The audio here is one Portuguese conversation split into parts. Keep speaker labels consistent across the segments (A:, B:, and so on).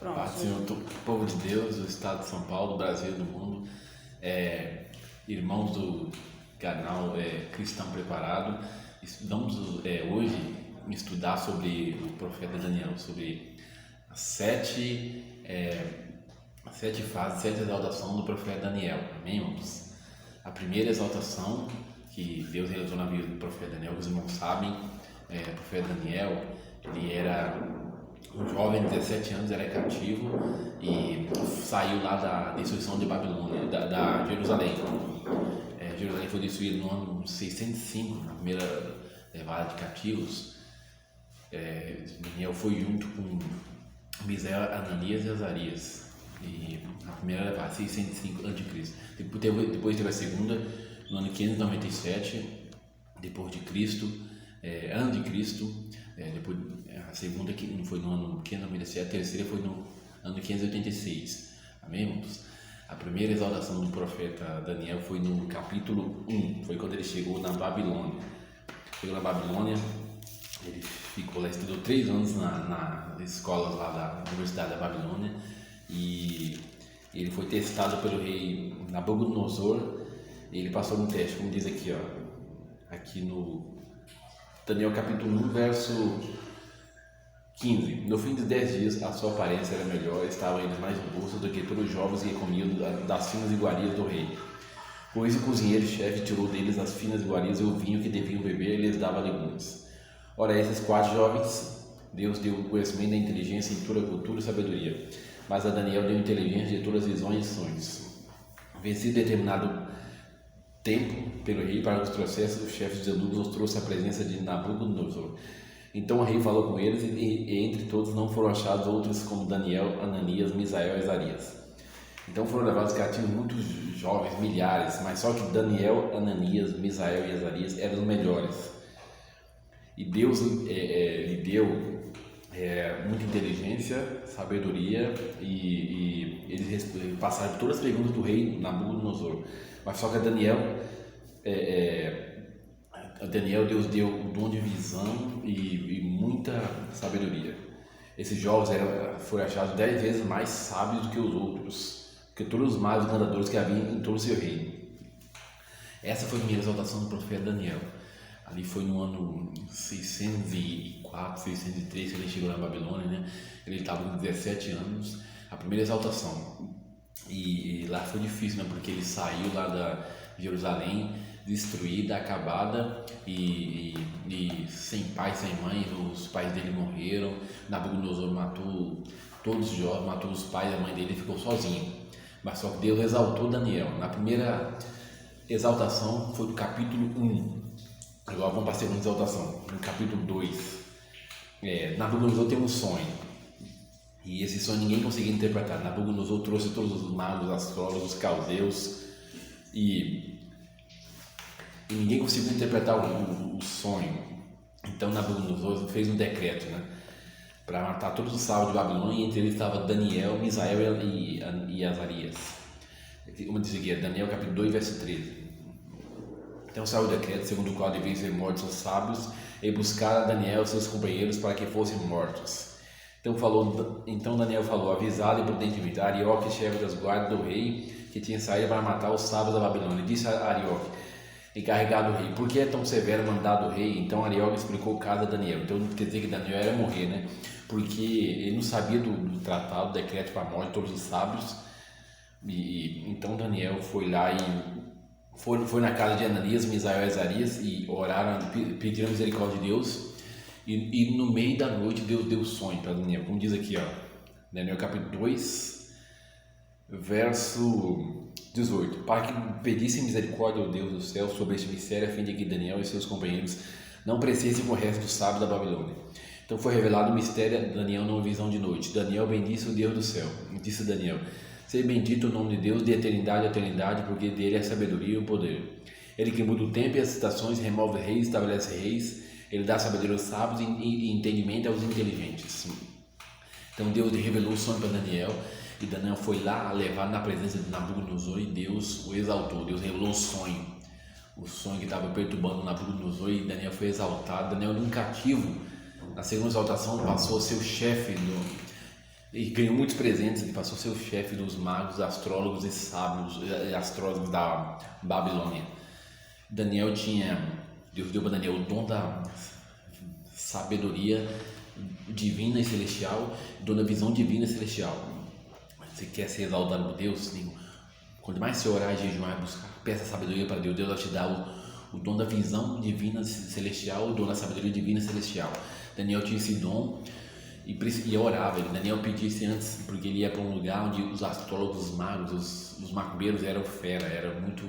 A: Pronto.
B: Paz, Senhor, povo de Deus, do estado de São Paulo, do Brasil, do mundo, irmãos do canal Cristão Preparado, vamos hoje estudar sobre o profeta Daniel, sobre as sete fases, sete exaltações do profeta Daniel. Amém, irmãos? A primeira exaltação que Deus realizou na vida do profeta Daniel, os irmãos sabem, o profeta Daniel, ele era um jovem de 17 anos, era cativo e saiu lá da destruição de Babilônia, da Jerusalém. Jerusalém foi destruída no ano 605, na primeira levada de cativos. Daniel foi junto com Misael, Ananias e Azarias. E a primeira levada, 605 a.C. Depois teve a segunda, no ano 597 depois de Cristo, ano de Cristo. Depois, a segunda que foi no ano 597, a terceira foi no ano 586. Amém, irmãos? A primeira exaltação do profeta Daniel foi no capítulo 1, foi quando ele chegou na Babilônia. Chegou na Babilônia, ele ficou lá, estudou 3 anos nas escolas lá da Universidade da Babilônia e ele foi testado pelo rei Nabucodonosor e ele passou no teste, como diz aqui, aqui no Daniel capítulo 1, verso 15. No fim de 10 dias, a sua aparência era melhor, estavam eles mais robustos do que todos os jovens que comiam das finas iguarias do rei. Com isso, o cozinheiro-chefe tirou deles as finas iguarias e o vinho que deviam beber e lhes dava legumes. Ora, esses 4 jovens, Deus deu o conhecimento da inteligência em toda a cultura e sabedoria, mas a Daniel deu inteligência de todas as visões e sonhos. Vencido determinado tempo pelo rei para os processos, o chefe dos eunucos trouxe a presença de Nabucodonosor. Então o rei falou com eles e entre todos não foram achados outros como Daniel, Ananias, Misael e Azarias. Então foram levados cativos muitos jovens, milhares, mas só que Daniel, Ananias, Misael e Azarias eram os melhores. E Deus lhe deu muita inteligência, sabedoria e eles passaram todas as perguntas do rei Nabucodonosor. Mas só que a Daniel, Deus deu o dom de visão e muita sabedoria. Esses jovens foram achados 10 vezes mais sábios do que os outros, que todos os mais encantadores que havia em todo o seu reino. Essa foi a primeira exaltação do profeta Daniel. Ali foi no ano 604, 603 que ele chegou na Babilônia, né? Ele estava com 17 anos. A primeira exaltação. E lá foi difícil, né? Porque ele saiu lá da Jerusalém destruída, acabada e sem pai, sem mãe. Os pais dele morreram. Nabucodonosor matou todos os jovens, matou os pais e a mãe dele e ficou sozinho. Mas só que Deus exaltou Daniel. Na primeira exaltação foi do capítulo 1. Agora vamos para a segunda exaltação, no capítulo 2. Nabucodonosor tem um sonho. E esse sonho ninguém conseguia interpretar. Nabucodonosor trouxe todos os magos, astrólogos, caldeus e ninguém conseguiu interpretar o sonho. Então Nabucodonosor fez um decreto, né, para matar todos os sábios de Babilônia, e entre eles estava Daniel, Misael e Azarias. Como diz aqui, Daniel capítulo 2, verso 13. Então saiu o decreto segundo o qual deviam ser mortos os sábios e buscar a Daniel e seus companheiros para que fossem mortos. Então Daniel falou, avisado e prudentemente, a Arioque, chefe das guardas do rei, que tinha saído para matar os sábios da Babilônia. Disse a Arioque, encarregado do rei, por que é tão severo o mandado do rei? Então Arioque explicou o caso a Daniel. Então quer dizer que Daniel era morrer, né? Porque ele não sabia do tratado, do decreto para a morte de todos os sábios. Então Daniel foi lá e foi na casa de Ananias, Misael e Azarias e oraram, pediram a misericórdia de Deus. E no meio da noite Deus deu sonho para Daniel, como diz aqui, Daniel capítulo 2, verso 18, para que pedissem misericórdia ao Deus do céu sobre este mistério, a fim de que Daniel e seus companheiros não perecessem com o resto dos sábios da Babilônia. Então foi revelado o mistério a Daniel numa visão de noite. Daniel bendisse o Deus do céu. Disse Daniel, seja bendito o nome de Deus de eternidade a eternidade, porque dele é a sabedoria e o poder. Ele que muda o tempo e as estações, remove reis, estabelece reis. Ele dá sabedoria aos sábios e entendimento aos inteligentes. Então Deus revelou o sonho para Daniel e Daniel foi lá levar na presença de Nabucodonosor e Deus o exaltou. Deus revelou o sonho que estava perturbando Nabucodonosor, e Daniel foi exaltado. Daniel, num cativo, na segunda exaltação, passou a ser o chefe e ganhou muitos presentes. Ele passou a ser o chefe dos magos, astrólogos e sábios, astrólogos da Babilônia. Deus deu para Daniel o dom da sabedoria divina e celestial, dom da visão divina e celestial. Você quer ser exaltado por Deus? Quanto mais você orar e jejuar e buscar, peça sabedoria para Deus, Deus vai te dar o dom da visão divina celestial, o dom da sabedoria divina e celestial. Daniel tinha esse dom e orava. Daniel pedia isso antes, porque ele ia para um lugar onde os astrólogos, os magos, os macumbeiros eram fera, eram muito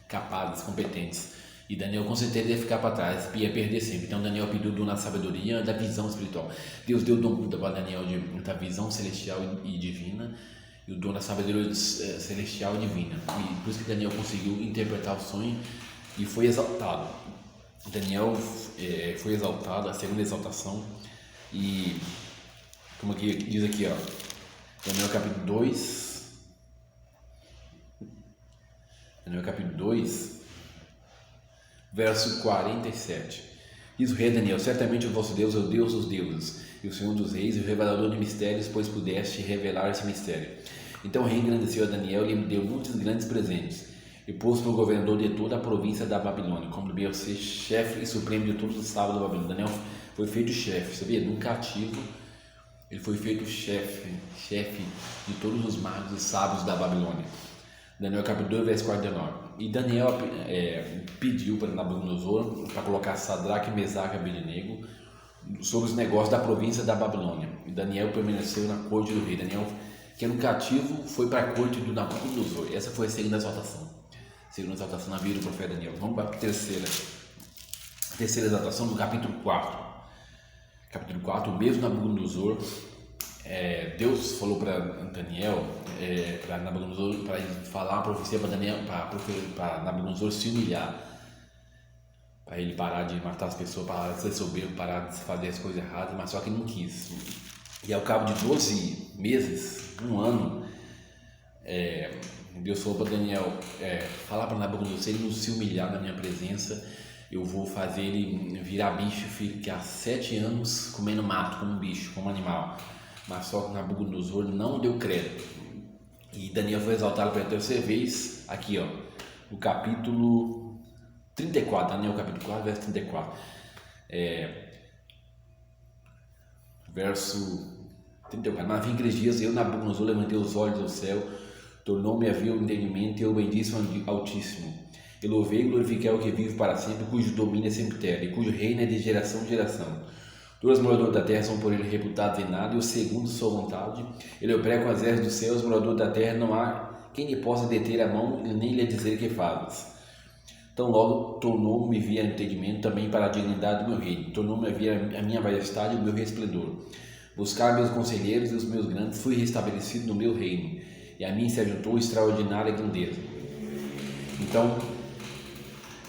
B: capazes, competentes. E Daniel com certeza ia ficar para trás, ia perder sempre. Então Daniel pediu o dom da sabedoria, da visão espiritual. Deus deu o dom para Daniel da visão celestial e divina, e o dom da sabedoria celestial e divina. E por isso que Daniel conseguiu interpretar o sonho e foi exaltado. Daniel foi exaltado, a segunda exaltação. E como aqui diz aqui, ó, Daniel capítulo 2. Daniel capítulo 2, verso 47. Diz o rei Daniel: certamente o vosso Deus é o Deus dos deuses, e o Senhor dos reis, e o revelador de mistérios, pois pudeste revelar esse mistério. Então o rei engrandeceu a Daniel e lhe deu muitos grandes presentes, e pôs para o governador de toda a província da Babilônia, como devia ser chefe e supremo de todos os sábios da Babilônia. Daniel foi feito chefe, sabia? Num cativo, ele foi feito chefe de todos os magos e sábios da Babilônia. Daniel capítulo 2, verso 49. E Daniel pediu para Nabucodonosor para colocar Sadraque, Mesaque e Abednego sobre os negócios da província da Babilônia. E Daniel permaneceu na corte do rei. Daniel, que era um cativo, foi para a corte do Nabucodonosor. Essa foi a segunda exaltação. Segunda exaltação na vida do profeta Daniel. Vamos para a terceira exaltação do capítulo 4. Capítulo 4, o mesmo Nabucodonosor, Deus falou para Daniel, para Nabucodonosor, para ele falar a profecia para Daniel, para Nabucodonosor se humilhar, para ele parar de matar as pessoas, parar de ser soberbo, parar de fazer as coisas erradas, mas só que ele não quis. E ao cabo de 12 meses, um ano, Deus falou para Daniel, falar para Nabucodonosor: se ele não se humilhar na minha presença, eu vou fazer ele virar bicho, ficar 7 anos comendo mato, como um bicho, como um animal. Mas só que Nabucodonosor não deu crédito. E Daniel foi exaltado pela terceira vez, aqui ó, no capítulo 34, Daniel capítulo 4, verso 34. Verso 34. Mas naqueles dias eu, Nabucodonosor, levantei os olhos ao céu, tornou-me a ver o entendimento e eu bendice o Altíssimo. Eu louvei e glorifiquei ao que vive para sempre, cujo domínio é sempre terra, e cujo reino é de geração em geração. Todos os moradores da terra são por ele reputados em nada, e o segundo sua vontade. Ele opera com as ervas dos céus, os moradores da terra não há quem lhe possa deter a mão, nem lhe dizer que fazes. Então logo tornou-me via entendimento também para a dignidade do meu reino, tornou-me a ver a minha majestade e o meu resplendor. Buscar meus conselheiros e os meus grandes, fui restabelecido no meu reino, e a mim se ajuntou extraordinária grandeza. Então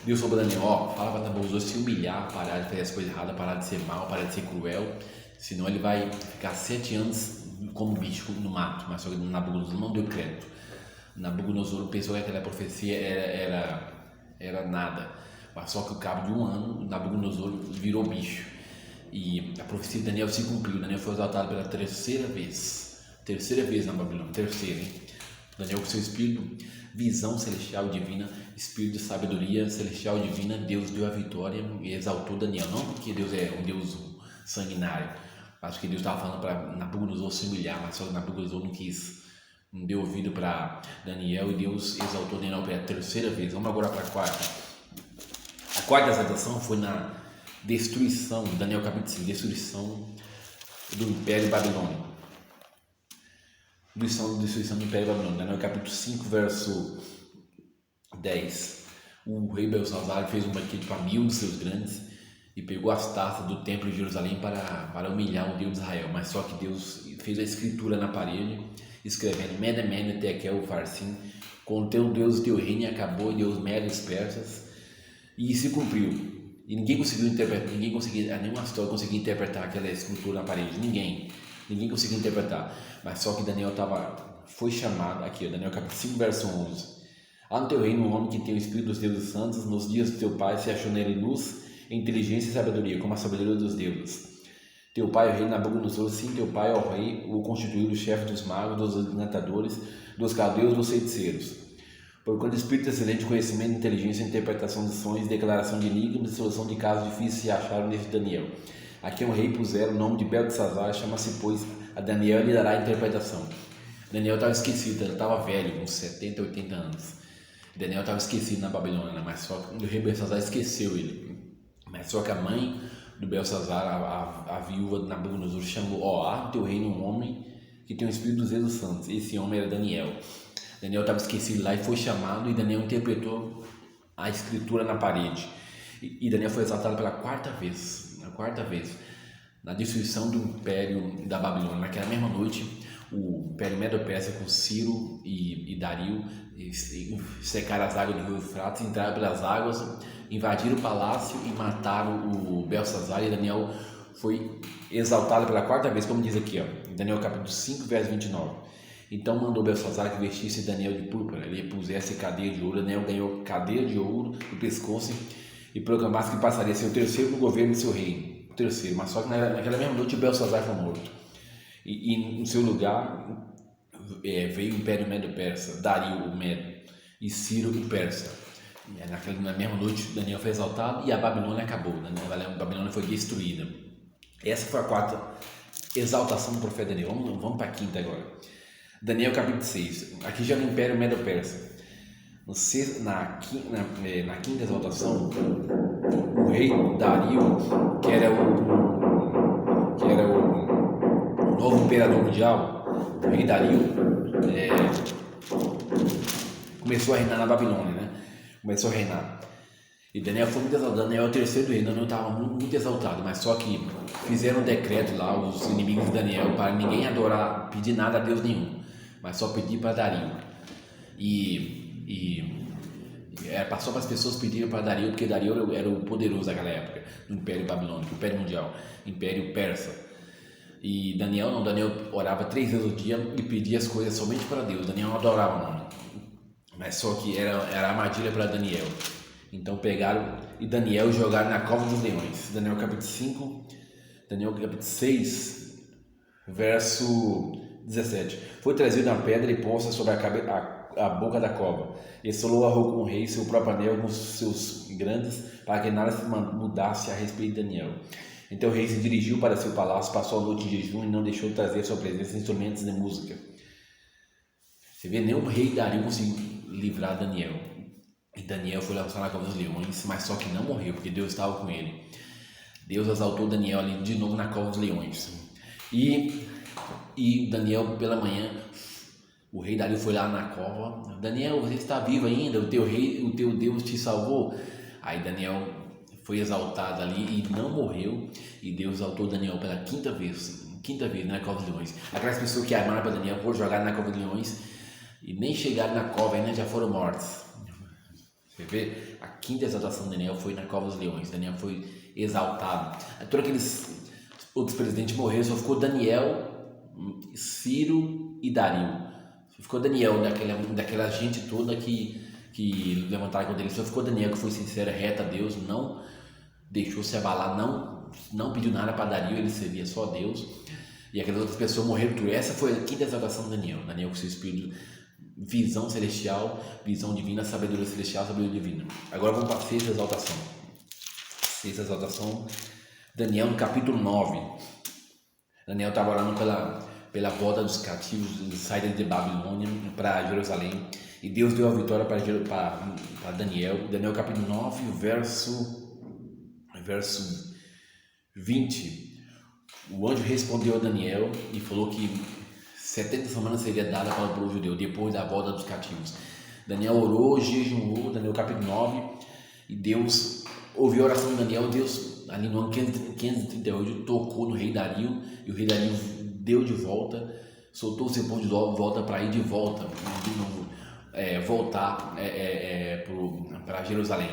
B: Deus falou para Daniel: fala para Nabucodonosor se humilhar, parar de fazer as coisas erradas, parar de ser mal, parar de ser cruel, senão ele vai ficar 7 anos como bicho no mato. Mas só que Nabucodonosor não deu crédito. Nabucodonosor pensou que aquela profecia era nada, mas só que ao cabo de um ano Nabucodonosor virou bicho e a profecia de Daniel se cumpriu. Daniel foi exaltado pela terceira vez na Babilônia, terceira, hein? Daniel com seu espírito, visão celestial e divina, espírito de sabedoria celestial e divina, Deus deu a vitória e exaltou Daniel. Não porque Deus é um Deus sanguinário, mas que Deus estava falando para Nabucodonosor se humilhar, mas só que Nabucodonosor não quis, não deu ouvido para Daniel, e Deus exaltou Daniel pela terceira vez. Vamos agora para a quarta. A quarta exaltação foi na destruição, Daniel capítulo 5, destruição do Império Babilônico. Destruição do Império Babilônico. Daniel capítulo 5, verso 10. O rei Belsazar fez um banquete para 1000 de seus grandes e pegou as taças do templo de Jerusalém para humilhar o Deus de Israel. Mas só que Deus fez a escritura na parede, escrevendo: Mene, Mene, Tekel, Farsim, com o teu Deus e teu reino e acabou, e Deus Medes, persas. E se cumpriu. E ninguém conseguiu interpretar, nenhum astrólogo conseguia interpretar aquela escultura na parede. Ninguém conseguia interpretar. Mas só que Daniel foi chamado, aqui, Daniel capítulo 5, verso 11. Há no teu reino um homem que tem o espírito dos deuses santos, nos dias do teu pai se achou nele luz, inteligência e sabedoria, como a sabedoria dos deuses. Teu pai, o rei Nabucodonosor, sim, teu pai, ó rei, o constituiu o chefe dos magos, dos encantadores, dos caldeus, dos feiticeiros. Por quando espírito excelente, conhecimento, inteligência, interpretação de sonhos, declaração de enigmas e solução de casos difíceis se acharam nesse Daniel. Aqui um rei puseram o nome de Beltesazar, chama-se, pois, a Daniel e lhe dará a interpretação. Daniel estava esquecido, ele estava velho, uns 70, 80 anos. Daniel estava esquecido na Babilônia, mas só que o rei Belsazar esqueceu ele. Mas só que a mãe do Belsazar, a viúva de Nabucodonosor, chamou: há no teu reino um homem que tem o espírito dos Deus santos. Esse homem era Daniel. Daniel estava esquecido lá e foi chamado, e Daniel interpretou a escritura na parede. E Daniel foi exaltado pela quarta vez, na destruição do império da Babilônia. Naquela mesma noite, o império Medo-Persa com Ciro e Dario secaram as águas do rio Eufrates, entraram pelas águas, invadiram o palácio e mataram o Belsazar, e Daniel foi exaltado pela quarta vez, como diz aqui, em Daniel capítulo 5, verso 29. Então mandou Belsazar que vestisse Daniel de púrpura, ele pusesse cadeia de ouro. Daniel ganhou cadeia de ouro no pescoço e proclamasse que passaria a ser o terceiro no governo do seu reino. O terceiro, mas só que naquela mesma noite Belsazar foi morto. E no seu lugar veio o Império Medo-Persa, Dario o Medo e Ciro o Persa. Na mesma noite Daniel foi exaltado e a Babilônia acabou, a Babilônia foi destruída. Essa foi a quarta exaltação do profeta Daniel. Vamos para a quinta agora. Daniel capítulo 6, aqui já no Império Medo-Persa. Na quinta exaltação, o rei Dario, que era o novo imperador mundial, o rei Dario, começou a reinar na Babilônia, Começou a reinar. E Daniel foi muito exaltado. Daniel é o terceiro do reino. Daniel estava muito exaltado, mas só que fizeram um decreto lá, os inimigos de Daniel, para ninguém adorar, pedir nada a Deus nenhum, mas só pedir para Dario. Passou para as pessoas pedirem para Dario, porque Dario era o poderoso daquela época, do Império Babilônico, Império Mundial, Império Persa. E Daniel não, Daniel orava 3 vezes ao dia e pedia as coisas somente para Deus. Daniel não adorava não, mas só que era armadilha para Daniel. Então pegaram e Daniel jogaram na cova dos leões. Daniel capítulo 5, Daniel capítulo 6, verso 17. Foi trazido uma pedra e posta sobre a boca da cova. E Solou com o rei, seu próprio anel, com seus grandes, para que nada se mudasse a respeito de Daniel. Então o rei se dirigiu para seu palácio, passou a noite em jejum e não deixou de trazer à sua presença instrumentos de música. Você vê, nem o rei Dario conseguiu livrar Daniel. E Daniel foi lançado na cova dos leões, mas só que não morreu, porque Deus estava com ele. Deus exaltou Daniel ali de novo na cova dos leões. E Daniel, pela manhã, o rei Dario foi lá na cova. Daniel, você está vivo ainda? O teu Deus te salvou? Aí Daniel foi exaltado ali e não morreu. E Deus exaltou Daniel pela quinta vez na cova dos leões. Aquelas pessoas que armaram para Daniel foram jogadas na cova dos leões e nem chegaram na cova ainda, já foram mortos. Você vê? A quinta exaltação de Daniel foi na cova dos leões. Daniel foi exaltado. Todos aqueles outros presidentes morreram, só ficou Daniel, Ciro e Dario. Só ficou Daniel, daquela gente toda que levantaram contra ele. Só ficou Daniel, que foi sincero, reto a Deus, não deixou se abalar, não pediu nada para Dario, ele servia só a Deus. E aquelas outras pessoas morreram tudo. Essa foi a quinta exaltação de Daniel. Daniel com seu espírito, visão celestial, visão divina, sabedoria celestial, sabedoria divina. Agora vamos para a sexta exaltação. Sexta exaltação, Daniel no capítulo 9. Daniel estava orando pela volta dos cativos, saída de Babilônia para Jerusalém. E Deus deu a vitória para Daniel. Daniel capítulo 9, verso 20. O anjo respondeu a Daniel e falou que 70 semanas seria dada para o povo judeu, depois da volta dos cativos. Daniel orou, jejuou, Daniel capítulo 9, e Deus ouviu a oração de Daniel. Deus, ali no ano 538, tocou no rei Dario, e o rei Dario deu de volta, soltou o seu povo de volta para ir de volta, de novo, voltar para Jerusalém.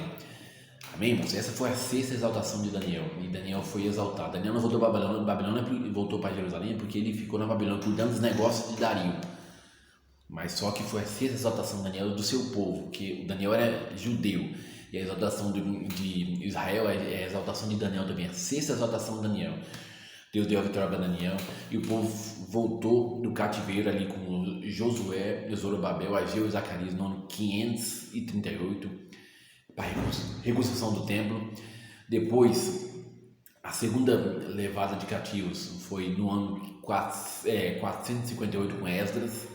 B: Amém, irmãos? Essa foi a sexta exaltação de Daniel, e Daniel foi exaltado. Daniel não voltou para Babilônia e voltou para Jerusalém, porque ele ficou na Babilônia cuidando dos negócios de Dario. Mas só que foi a sexta exaltação de Daniel do seu povo, que Daniel era judeu, e a exaltação de Israel é a exaltação de Daniel também, a sexta exaltação de Daniel. Deus deu a vitória para Daniel e o povo voltou do cativeiro ali com Josué, Zorobabel, Ageu e Zacarias no ano 538 para a reconstrução do templo. Depois, a segunda levada de cativos foi no ano 458 com Esdras,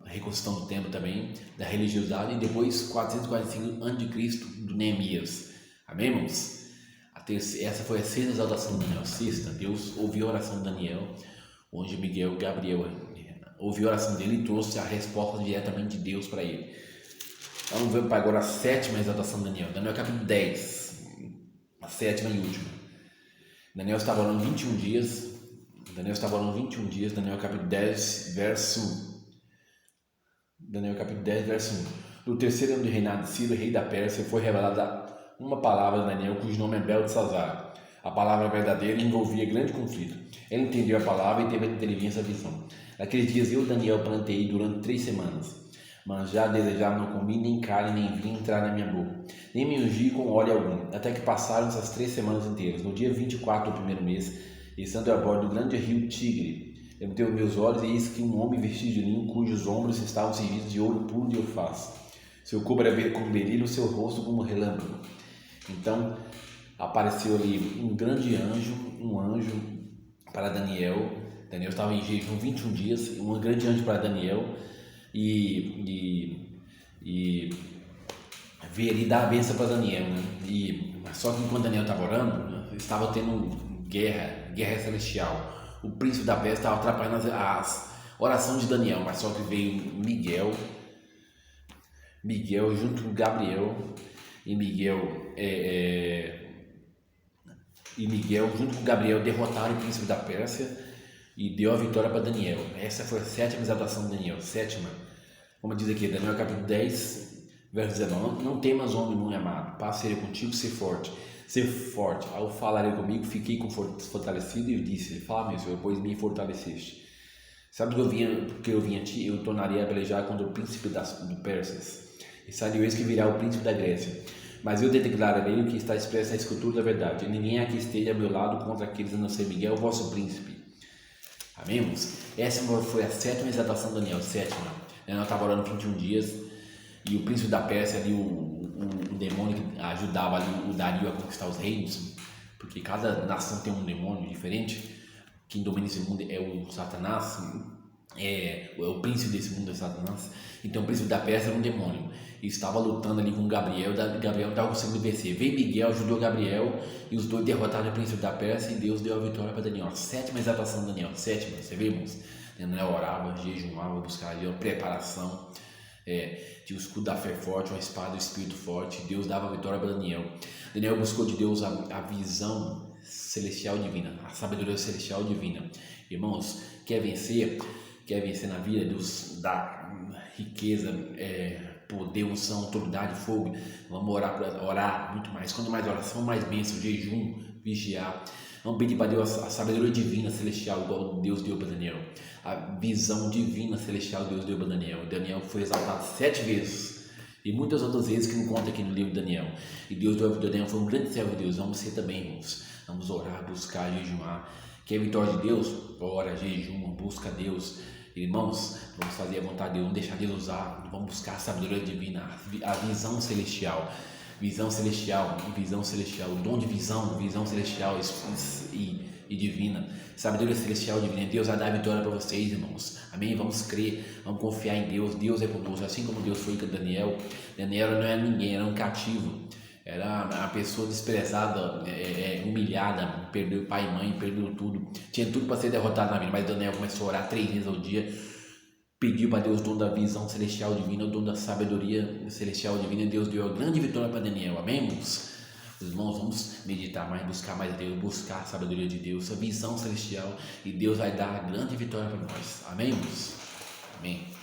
B: a reconstrução do templo também, da religiosidade, e depois 445 a.C. do Neemias. Amém, irmãos? Essa foi a sexta exaltação de Daniel. Sexta, Deus ouviu a oração de Daniel, onde Miguel e Gabriel ouviu a oração dele e trouxe a resposta diretamente de Deus para ele. Vamos ver agora a sétima exaltação de Daniel. Daniel capítulo 10, a sétima e última. Daniel estava orando 21 dias. Daniel capítulo 10, verso 1. No terceiro ano do reinado de Ciro, rei da Pérsia, foi revelada uma palavra de Daniel, cujo nome é Beltesazar. A palavra verdadeira envolvia grande conflito. Ele entendeu a palavra e teve a inteligência da visão. Naqueles dias eu, Daniel, plantei durante 3 semanas, mas já desejava não comi nem carne nem vinho entrar na minha boca, nem me ungi com óleo algum, até que passaram essas 3 semanas inteiras. No dia 24 do primeiro mês, estando a bordo do grande rio Tigre, levantei os meus olhos e eis que um homem vestido de linho, cujos ombros estavam cingidos de ouro puro de Ofaz. Seu corpo era verde como berilho, seu rosto como relâmpago. Então apareceu ali um anjo para Daniel. Daniel estava em jejum 21 dias, um grande anjo para Daniel e veio ali dar a bênção para Daniel, né? Só que enquanto Daniel estava orando, né, estava tendo guerra celestial. O príncipe da Pérsia estava atrapalhando as orações de Daniel, mas só que veio Miguel junto com Gabriel e Miguel junto com Gabriel derrotaram o príncipe da Pérsia e deu a vitória para Daniel. Essa foi a sétima exaltação de Daniel. Sétima, como diz aqui, Daniel capítulo 10, verso 19. Não temas, homem muito amado, paz seja contigo, ser forte. Ao falarem comigo, fiquei fortalecido e disse: fala, meu Senhor, pois me fortaleceste. Sabe que eu vim a ti? Eu tornaria a pelejar contra o príncipe do Persas. E saiu eis que virá o príncipe da Grécia. Mas eu declararei o que está expresso na escritura da verdade. E ninguém aqui esteja ao meu lado contra aqueles a não ser Miguel, vosso príncipe. Amém, irmãos? Essa foi a sétima exaltação de Daniel. Sétima. Daniel estava orando 21 dias. E o príncipe da Pérsia ali, o demônio que ajudava ali o Dario a conquistar os reinos. Porque cada nação tem um demônio diferente. Quem domina esse mundo é o Satanás. O príncipe desse mundo é Satanás. Então o príncipe da Pérsia era um demônio e estava lutando ali com Gabriel. Gabriel não estava conseguindo vencer. Veio Miguel, ajudou Gabriel e os dois derrotaram o príncipe da Pérsia e Deus deu a vitória para Daniel. A sétima exaltação de Daniel. Sétima, você vê, irmãos? Daniel orava, jejumava, buscava ali uma preparação. Tinha o escudo da fé forte, uma espada do espírito forte. Deus dava a vitória para Daniel. Daniel buscou de Deus a visão celestial divina, a sabedoria celestial divina. Irmãos, quer vencer na vida, Deus dá riqueza, poder, unção, autoridade, fogo. Vamos orar muito mais. Quanto mais oração, mais bênção, jejum, vigiar. Vamos pedir para Deus a sabedoria divina celestial, igual Deus deu para Daniel. A visão divina celestial Deus deu para Daniel. Daniel foi exaltado 7 vezes. E muitas outras vezes que não conta aqui no livro de Daniel. E Deus deu a vitória. Daniel foi um grande servo de Deus. Vamos ser também, irmãos. Vamos orar, buscar, jejuar. Quer a vitória de Deus? Ora, jejuma, busca a Deus. Irmãos, vamos fazer a vontade de Deus, vamos deixar Deus usar, vamos buscar a sabedoria divina, a visão celestial, o dom de visão celestial e divina, sabedoria celestial e divina. Deus vai dar a vitória para vocês, irmãos. Amém? Vamos crer, vamos confiar em Deus. Deus é conosco, assim como Deus foi com Daniel. Daniel não era ninguém, era um cativo. Era uma pessoa desprezada, humilhada, perdeu pai e mãe, perdeu tudo. Tinha tudo para ser derrotado na vida, mas Daniel começou a orar 3 vezes ao dia. Pediu para Deus o dom da visão celestial divina, o dom da sabedoria celestial divina. Deus deu a grande vitória para Daniel. Amém, irmãos? Os irmãos, vamos meditar mais, buscar mais Deus, buscar a sabedoria de Deus, a visão celestial. E Deus vai dar a grande vitória para nós. Amém, irmãos? Amém.